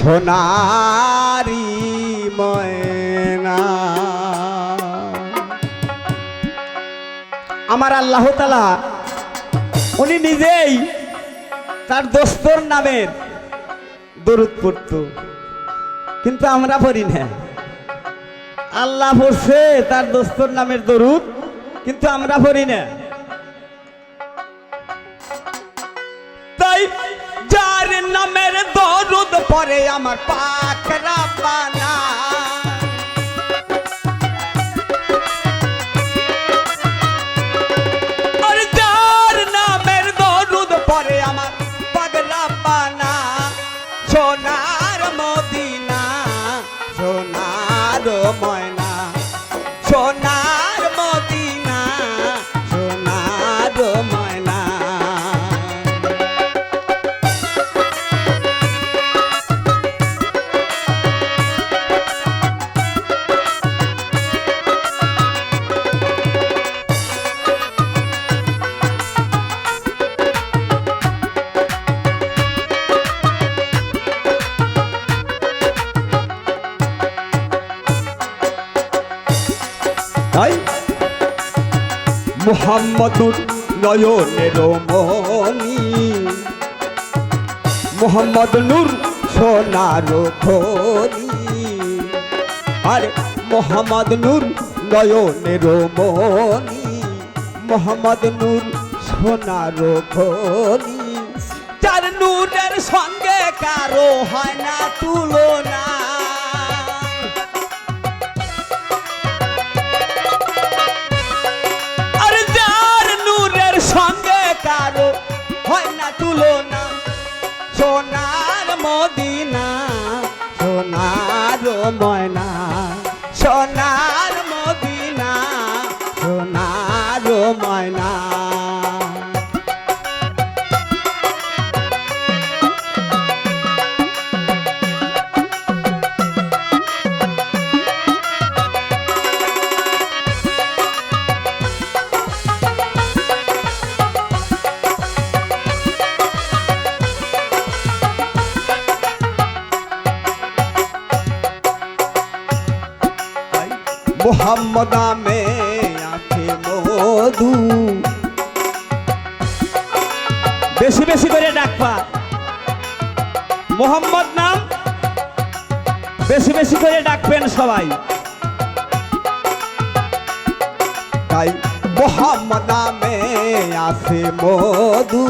সোনারি ময়না। আমার আল্লাহ তাআলা উনি নিজেই তার দোস্তর নামের দরুদ পড়তো, কিন্তু আমরা পড়ি না। আল্লাহ পড়ছে তার দোস্তর নামের দরুদ, কিন্তু আমরা পড়ি না। তাই যার নামের দরুদ পড়ে আমার পাক রাব্বানা, আর যার নামের দরুদ পড়ে আমার পাক রাব্বানা, সোনার মদিনা সোনার ময়না, সোনার মদিনা সোনার ময়না। তাই মুহাম্মদুর নয়নের মনি, মুহাম্মদ নূর সোনার খনি, আরে মুহাম্মদ নূর নয়নের মনি, মুহাম্মদ নূর সোনার খনি। যার নূরের সঙ্গে কারো হয় না তুলনা, সঙ্গে কারো হয় না তুলনা, সোনার মদিনা সোনার ময়না, সোনার মদিনা সোনার ময়না। মোহাম্মদ নামে আছে মধু, বেশি বেশি করে ডাকবা। মোহাম্মদ নাম বেশি বেশি করে ডাকবেন সবাই। তাই মোহাম্মদ নামে আছে মধু,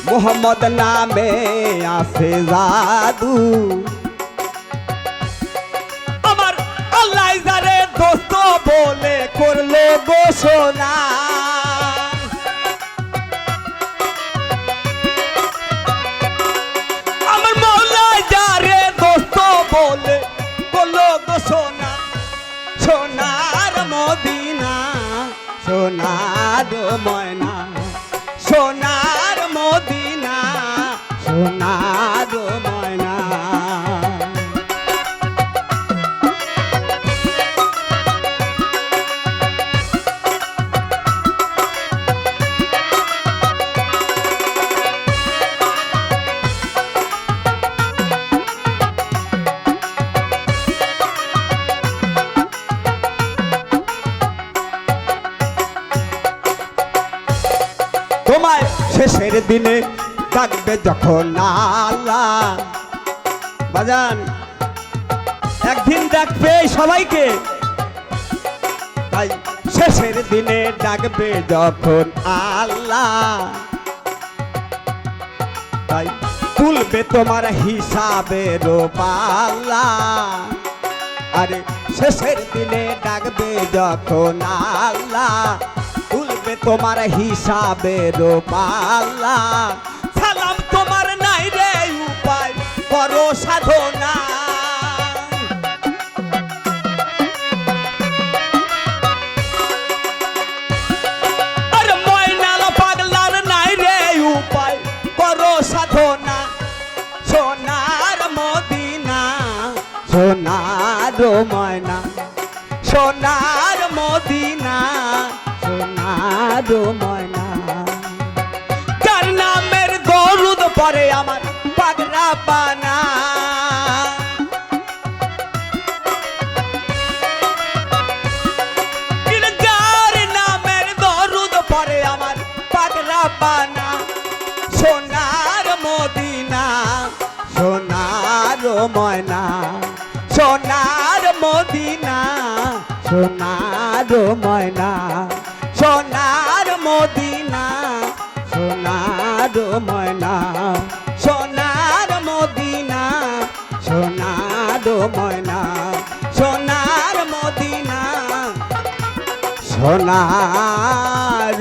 মোহাম্মদ নামে আছে জাদু। দোস্ত বলে করলো ঘোষণা, আমার মৌলা যারে দোস্ত বলে করলো ঘোষণা, সোনার মদিনা সোনার ময়না, সোনার মদিনা সোনার ময়না। তোমায় শেষের দিনে ডাকবে যখন আল্লাহ, বাজান একদিন ডাকবে সবাইকে। তাই শেষের দিনে ডাকবে যখন আল্লাহ, তাই তুলবে তোমার হিসাবের পাল্লা। আরে শেষের দিনে ডাকবে যখন আল্লাহ, তুলবে তোমার হিসাবের পাল্লা। সালাম তোমার নাই রে উপায় করো সাধনা, আর ময়নাল পাগলার নাই রে উপায় করো সাধনা, সোনার মদিনা সোনার ময়না, সোনার মদিনা সোনার ময়না। যার নামের দরুদ পড়ে আমার পাগলা বানা যার নামের দরুদ পড়ে আমার পাগলা বানা সোনার মদিনা সোনার ময়না সোনার মদিনা সোনার ময়না সোনার মদিনা সোনার ময়না সোনার মদিনা সোনার ময়না সোনার মদিনা সোনার